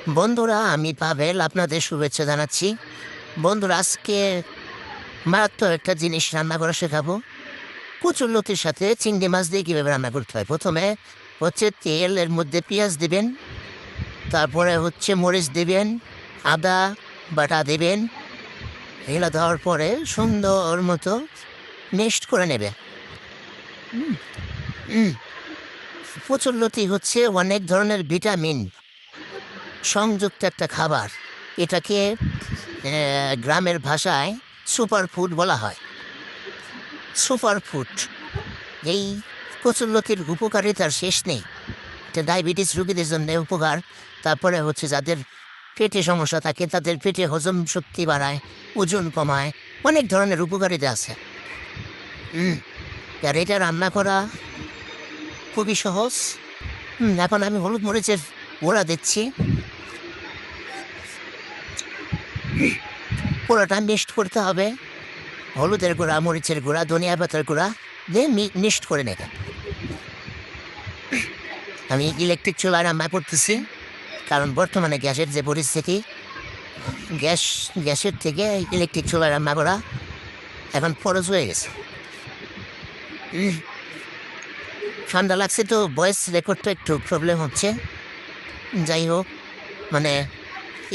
বন্ধুরা, আমি পাভেল আপনাদের শুভেচ্ছা জানাচ্ছি। বন্ধুরা, আজকে মারাত্মক একটা জিনিস রান্না করা শেখাবো। কচুরলতির সাথে চিংড়ি মাছ দিয়ে কীভাবে রান্না করতে হয়। প্রথমে হচ্ছে তেলের মধ্যে পেঁয়াজ দিবেন, তারপরে হচ্ছে মরিচ দিবেন, আদা বাটা দিবেন। এগুলো দেওয়ার পরে সুন্দর মতো মিক্সড করে নেবে। কচুরলতি হচ্ছে অনেক ধরনের ভিটামিন সংযুক্ত একটা খাবার। এটাকে গ্রামের ভাষায় সুপার ফুড বলা হয়। Super food. এই কচুরলতির উপকারিতার শেষ নেই। এটা ডায়াবেটিস রোগীদের জন্য উপকার। তারপরে হচ্ছে যাদের পেটে সমস্যা থাকে তাদের পেটে হজম শক্তি বাড়ায়, ওজন কমায়, অনেক ধরনের উপকারিতা আছে। আর এটা রান্না করা খুবই সহজ। এখন আমি হলুদ মরিচের গুঁড়া দিচ্ছি। পুরোটা মিক্সড করতে হবে। হলুদের গুঁড়া, মরিচের গুঁড়া, ধনিয়া পাতার গুঁড়া দিয়ে মিক্সড করে নেবে। আমি ইলেকট্রিক চুলায় রান্না করতেছি, কারণ বর্তমানে গ্যাসের যে পরিস্থিতি, গ্যাসের থেকে ইলেকট্রিক চুলায় রান্না করা এখন ফরজ হয়ে গেছে। ঠান্ডা লাগছে তো ভয়েস রেকর্ডটা একটু প্রবলেম হচ্ছে। যাই হোক, মানে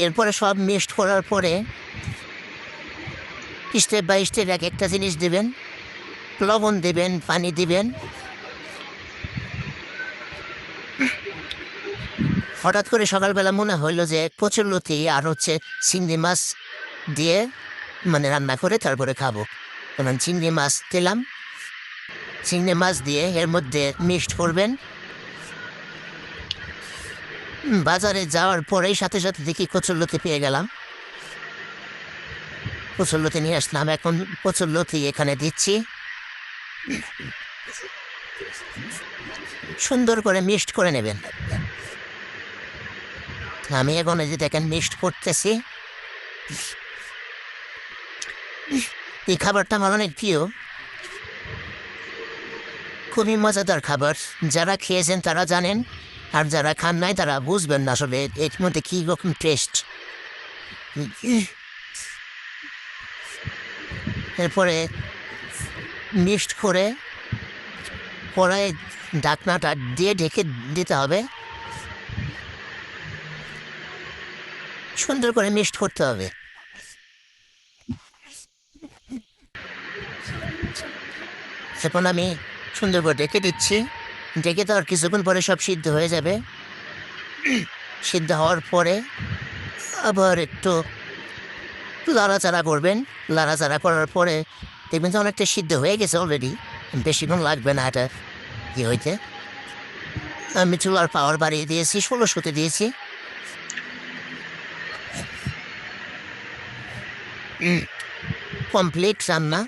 এরপরে সব মিক্সড করার পরে স্টেপ বাই স্টেপ এক একটা জিনিস দেবেন। লবণ দেবেন, পানি দিবেন। হঠাৎ করে সকালবেলা মনে হইলো যে কচুরলতি আর হচ্ছে চিংড়ি মাছ দিয়ে রান্না করে তারপরে খাবো। কারণ চিংড়ি মাছ দিলাম, চিংড়ি মাছ দিয়ে এর মধ্যে মিক্সড করবেন। বাজারে যাওয়ার পরেই সাথে সাথে দেখি কচুরলতি পেয়ে গেলাম। কচুরলতি নিয়ে আসলাম। এখন কচুরলতি এখানে দিচ্ছি, সুন্দর করে মিক্সড করে নেবেন। আমি এখন এই যে দেখেন মিক্সড করতেছি। এই খাবারটা আমার অনেক প্রিয়, খুবই মজাদার খাবার। যারা খেয়েছেন তারা জানেন, আর যারা খান নাই তারা বুঝবেন না আসলে এর মধ্যে কী রকম টেস্ট। এরপরে মিক্সড করে কড়াই ঢাকনাটা দিয়ে ঢেকে দিতে হবে। সুন্দর করে মিক্সড করতে হবে। এখন আমি সুন্দর করে ঢেকে দিচ্ছি। ঢেকে দেওয়ার কিছুক্ষণ পরে সব সিদ্ধ হয়ে যাবে। সিদ্ধ হওয়ার পরে আবার একটু লাড়াচাড়া করবেন। লাড়াচাড়া করার পরে দেখবেন যে অনেকটা সিদ্ধ হয়ে গেছে অলরেডি, বেশিক্ষণ লাগবে না এটা কি হইতে। আমি চুলার পাওয়ার বাড়িয়ে দিয়েছি, 1600-তে দিয়েছি। কমপ্লিট রান্না।